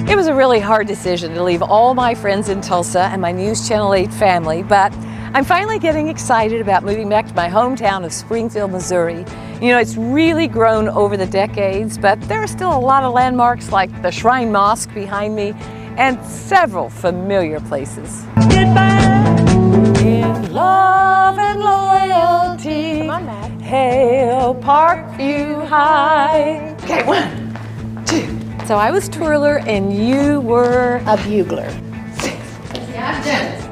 It was a really hard decision to leave all my friends in Tulsa and my News Channel 8 family, but I'm finally getting excited about moving back to my hometown of Springfield, Missouri. You know, it's really grown over the decades, but there are still a lot of landmarks like the Shrine Mosque behind me and several familiar places. In love and loyalty, come on, Matt. Hail Parkview High. Okay, 1, 2. So I was twirler and you were a bugler.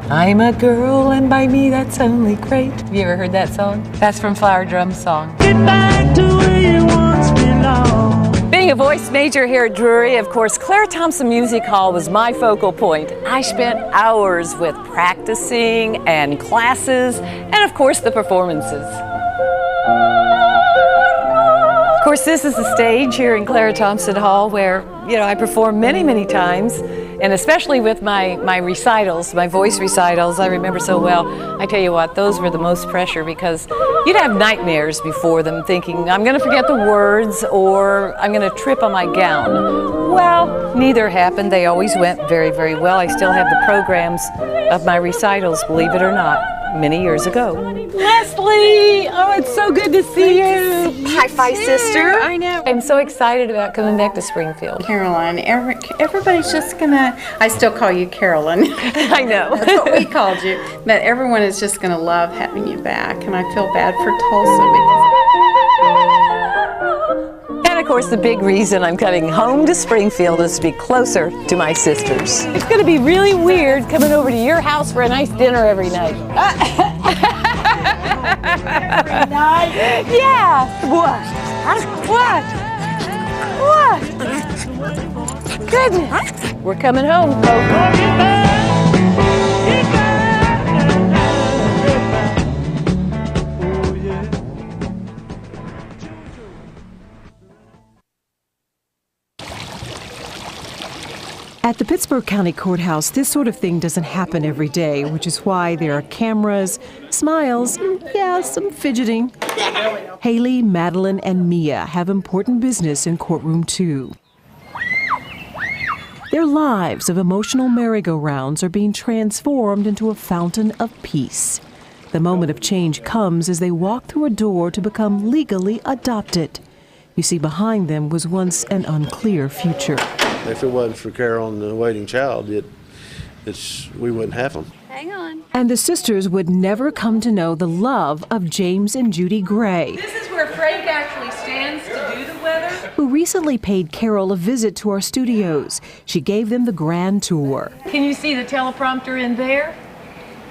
I'm a girl and by me that's only great. Have you ever heard that song? That's from Flower Drum's song. Get back to where you once belonged. Being a voice major here at Drury, of course, Clara Thompson Music Hall was my focal point. I spent hours with practicing and classes and of course the performances. Of course, this is the stage here in Clara Thompson Hall where, you know, I perform many, many times. And especially with my recitals, my voice recitals, I remember so well. I tell you what, those were the most pressure because you'd have nightmares before them thinking, I'm gonna forget the words or I'm gonna trip on my gown. Well, neither happened. They always went very, very well. I still have the programs of my recitals, believe it or not, many years ago. Leslie! Oh, it's so good to see you. High five, sister. I know. I'm so excited about coming back to Springfield. Carolyn, everybody's just gonna, I still call you Carolyn. I know. That's what we called you. But everyone is just gonna love having you back. And I feel bad for Tulsa because... And of course, the big reason I'm coming home to Springfield is to be closer to my sisters. It's gonna be really weird coming over to your house for a nice dinner every night. Every night? Yeah. What? Goodness. We're coming home, folks. At the Pittsburgh County Courthouse, this sort of thing doesn't happen every day, which is why there are cameras, smiles, yeah, some fidgeting. Haley, Madeline, and Mia have important business in courtroom 2. Their lives of emotional merry-go-rounds are being transformed into a fountain of peace. The moment of change comes as they walk through a door to become legally adopted. You see, behind them was once an unclear future. If it wasn't for Carol and the waiting child, we wouldn't have them. Hang on. And the sisters would never come to know the love of James and Judy Gray. This is where Frank actually stands to do the weather. Who recently paid Carol a visit to our studios. She gave them the grand tour. Can you see the teleprompter in there?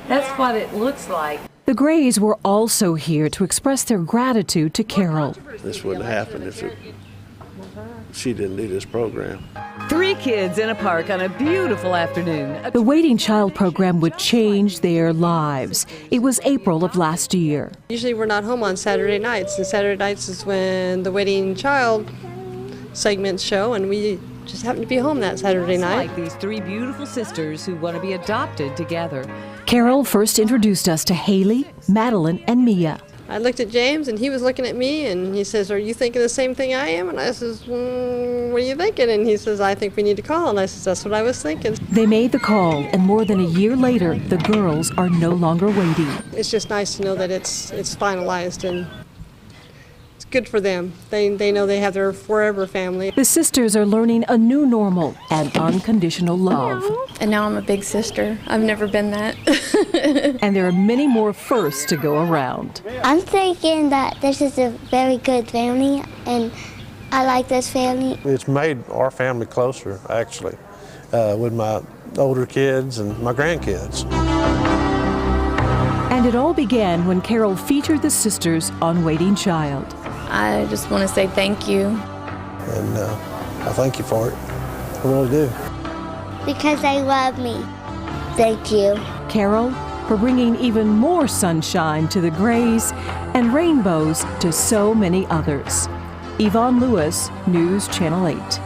That's what it looks like. The Grays were also here to express their gratitude to Carol. This wouldn't happen if she didn't do this program. 3 kids in a park on a beautiful afternoon. The Waiting Child program would change their lives. It was April of last year. Usually we're not home on Saturday nights, and Saturday nights is when the Waiting Child segments show, and we just happen to be home that Saturday night. Like these 3 beautiful sisters who want to be adopted together. Carol first introduced us to Haley, Madeline, and Mia. I looked at James, and he was looking at me, and he says, "Are you thinking the same thing I am?" And I says, "What are you thinking?" And he says, "I think we need to call." And I says, "That's what I was thinking." They made the call, and more than a year later, the girls are no longer waiting. It's just nice to know that it's finalized, and it's good for them. They know they have their forever family. The sisters are learning a new normal and unconditional love. And now I'm a big sister. I've never been that. And there are many more firsts to go around. I'm thinking that this is a very good family, and I like this family. It's made our family closer, actually, with my older kids and my grandkids. And it all began when Carol featured the sisters on Waiting Child. I just want to say thank you. And I thank you for it. I really do. Because they love me. Thank you. Carol, for bringing even more sunshine to the Grays and rainbows to so many others. Yvonne Lewis, News Channel 8.